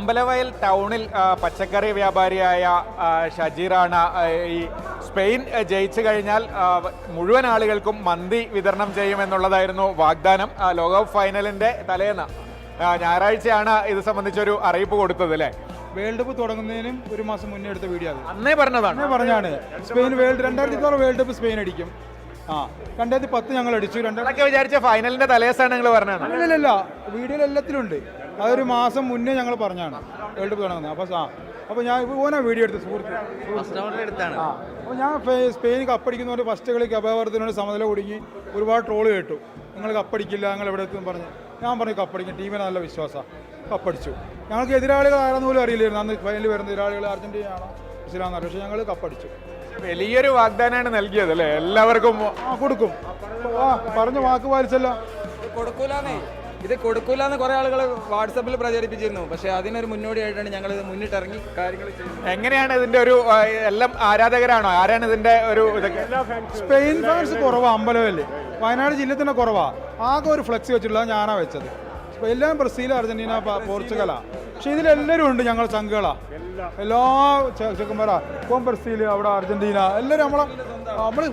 അമ്പലവയൽ ടൗണിൽ പച്ചക്കറി വ്യാപാരിയായ ഷജീറാണ് ഈ സ്പെയിൻ ജയിച്ചു കഴിഞ്ഞാൽ മുഴുവൻ ആളുകൾക്കും മന്തി വിതരണം ചെയ്യുമെന്നുള്ളതായിരുന്നു വാഗ്ദാനം. ലോകകപ്പ് ഫൈനലിന്റെ തലേന്ന് ഞായറാഴ്ചയാണ് ഇത് സംബന്ധിച്ചൊരു അറിയിപ്പ് കൊടുത്തത് അല്ലേ? വേൾഡ് കപ്പ് തുടങ്ങുന്നതിനും ഒരു മാസം മുന്നേ എടുത്ത വീഡിയോ അത് അന്നേ പറഞ്ഞാണ് സ്പെയിൻ 2006 വേൾഡ് കപ്പ് സ്പെയിൻ അടിക്കും. 2010 ഞങ്ങൾ അടിച്ചു. വിചാരിച്ച ഫൈനലിന്റെ തലേസാണ് നിങ്ങൾ പറഞ്ഞത്? അല്ലല്ല, വീഡിയോയിൽ എല്ലാത്തിലും ഉണ്ട്. അതൊരു മാസം മുന്നേ ഞങ്ങൾ പറഞ്ഞാണ് വേൾഡ് കപ്പ് തുടങ്ങുന്നത്. അപ്പോൾ ഞാൻ ഓനാ വീഡിയോ എടുത്ത് അപ്പോൾ ഞാൻ സ്പെയിൻ കപ്പടിക്കുന്നവർ ഫസ്റ്റ് കളി അപവർദ്ധനോട് സമനില കുടുങ്ങി ഒരുപാട് ട്രോള് കേട്ടു. നിങ്ങൾ കപ്പടിക്കില്ല, നിങ്ങൾ എവിടെ എത്തും പറഞ്ഞ്. ഞാൻ പറഞ്ഞു കപ്പടിക്കും, ടീമിന് നല്ല വിശ്വാസമാണ്, കപ്പടിച്ചു. ഞങ്ങൾക്ക് എതിരാളികൾ ആരെന്ന് പോലും അറിയില്ലായിരുന്നു. അന്ന് ഫൈനലിൽ വരുന്ന എതിരാളികൾ അർജന്റീനയാണോ ബ്രസീലാണെന്ന് അറിയാം. പക്ഷേ ഞങ്ങൾ കപ്പടിച്ചു. വലിയൊരു വാഗ്ദാനമാണ് നൽകിയത് അല്ലേ? എല്ലാവർക്കും കൊടുക്കും പറഞ്ഞ വാക്ക് പാലിച്ചല്ലോ. ഇത് കൊടുക്കൂലെന്ന് കുറെ ആളുകൾ വാട്സാപ്പിൽ പ്രചരിപ്പിച്ചിരുന്നു. പക്ഷെ അതിനൊരു മുന്നോടിയായിട്ടാണ് ഞങ്ങൾ ഇത് മുന്നിട്ടിറങ്ങി കാര്യങ്ങൾ ചെയ്യുന്നത്. എങ്ങനെയാണ് ഇതിന്റെ ഒരു എല്ലാം ആരാധകരാണോ? ആരാണ് ഇതിന്റെ ഒരു ഇതൊക്കെ? സ്പെയിൻ ഫാൻസ് കുറവാ അമ്പലവല്ലേ, വയനാട് ജില്ലയിൽ തന്നെ കുറവാ. ആകെ ഒരു ഫ്ലെക്സ് വെച്ചിട്ടുള്ള ഞാനാ വെച്ചത്. എല്ലാം ബ്രസീൽ, അർജന്റീന, പോർച്ചുഗലാ. പക്ഷെ ഇതിലെല്ലാവരും ഉണ്ട്. ഞങ്ങൾ സംഘങ്ങളാ, എല്ലാ ചെക്കന്മാരാ. ഇപ്പം ബ്രസീൽ, അവിടെ അർജന്റീന, എല്ലാവരും നമ്മൾ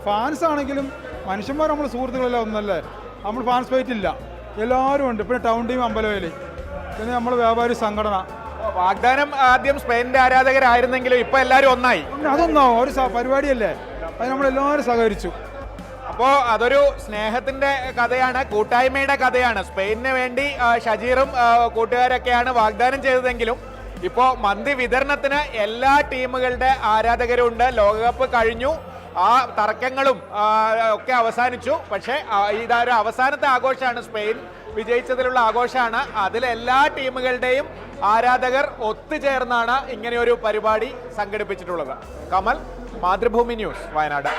ഫാൻസ് ആണെങ്കിലും മനുഷ്യന്മാർ, നമ്മൾ സുഹൃത്തുക്കളെല്ലാം ഒന്നല്ലേ. നമ്മൾ ഫാൻസ് ഫൈറ്റ് ഇല്ല, എല്ലാവരും ഉണ്ട്. പിന്നെ ടൗൺ ടീം അമ്പലവേലി, പിന്നെ നമ്മൾ വ്യാപാരി സംഘടന. വാഗ്ദാനം ആദ്യം സ്പെയിനിന്റെ ആരാധകരായിരുന്നെങ്കിലും ഇപ്പൊ എല്ലാവരും ഒന്നായി. അതൊന്നാവും, ഒരു പരിപാടിയല്ലേ, അത് നമ്മളെല്ലാവരും സഹകരിച്ചു. അപ്പോൾ അതൊരു സ്നേഹത്തിന്റെ കഥയാണ്, കൂട്ടായ്മയുടെ കഥയാണ്. സ്പെയിനിന് വേണ്ടി ഷജീറും കൂട്ടുകാരൊക്കെയാണ് വാഗ്ദാനം ചെയ്തതെങ്കിലും ഇപ്പോൾ മന്തി വിതരണത്തിന് എല്ലാ ടീമുകളുടെ ആരാധകരും ഉണ്ട്. ലോകകപ്പ് കഴിഞ്ഞു, ആ തർക്കങ്ങളും ഒക്കെ അവസാനിച്ചു. പക്ഷേ ഇതൊരു അവസാനത്തെ ആഘോഷമാണ്, സ്പെയിൻ വിജയിച്ചതിലുള്ള ആഘോഷമാണ്. അതിലെല്ലാ ടീമുകളുടെയും ആരാധകർ ഒത്തുചേർന്നാണ് ഇങ്ങനെയൊരു പരിപാടി സംഘടിപ്പിച്ചിട്ടുള്ളത്. കമൽ, മാതൃഭൂമി ന്യൂസ്, വയനാട്.